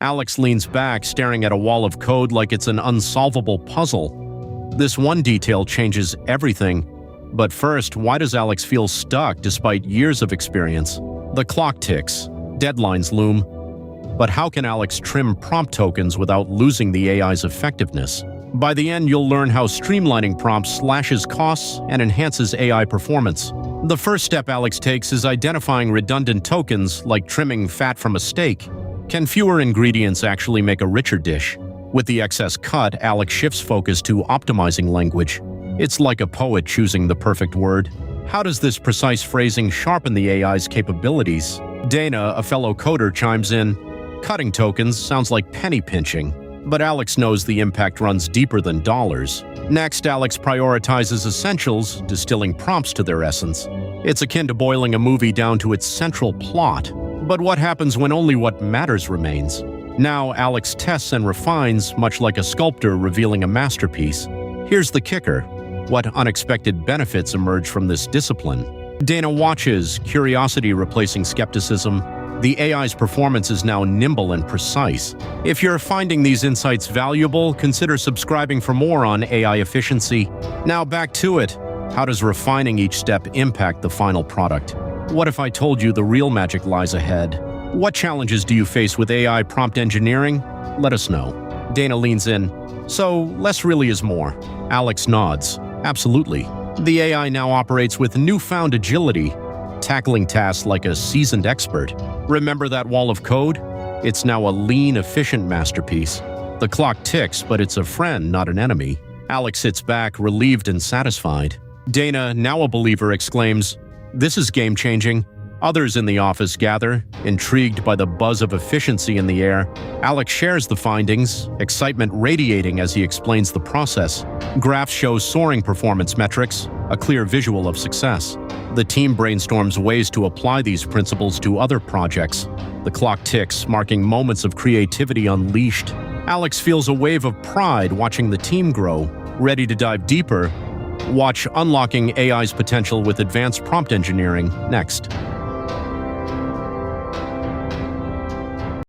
Alex leans back, staring at a wall of code like it's an unsolvable puzzle. This one detail changes everything. But first, why does Alex feel stuck despite years of experience? The clock ticks. Deadlines loom. But how can Alex trim prompt tokens without losing the AI's effectiveness? By the end, you'll learn how streamlining prompts slashes costs and enhances AI performance. The first step Alex takes is identifying redundant tokens, like trimming fat from a steak. Can fewer ingredients actually make a richer dish? With the excess cut, Alex shifts focus to optimizing language. It's like a poet choosing the perfect word. How does this precise phrasing sharpen the AI's capabilities? Dana, a fellow coder, chimes in. Cutting tokens sounds like penny pinching. But Alex knows the impact runs deeper than dollars. Next, Alex prioritizes essentials, distilling prompts to their essence. It's akin to boiling a movie down to its central plot. But what happens when only what matters remains? Now, Alex tests and refines, much like a sculptor revealing a masterpiece. Here's the kicker. What unexpected benefits emerge from this discipline? Dana watches, curiosity replacing skepticism. The AI's performance is now nimble and precise. If you're finding these insights valuable, consider subscribing for more on AI efficiency. Now back to it. How does refining each step impact the final product? What if I told you the real magic lies ahead? What challenges do you face with AI prompt engineering? Let us know. Dana leans in. So, less really is more. Alex nods. Absolutely. The AI now operates with newfound agility, tackling tasks like a seasoned expert. Remember that wall of code? It's now a lean, efficient masterpiece. The clock ticks, but it's a friend, not an enemy. Alex sits back, relieved and satisfied. Dana, now a believer, exclaims, "This is game-changing." Others in the office gather, intrigued by the buzz of efficiency in the air. Alex shares the findings, excitement radiating as he explains the process. Graphs show soaring performance metrics, a clear visual of success. The team brainstorms ways to apply these principles to other projects. The clock ticks, marking moments of creativity unleashed. Alex feels a wave of pride watching the team grow. Ready to dive deeper? Watch Unlocking AI's Potential with Advanced Prompt Engineering next.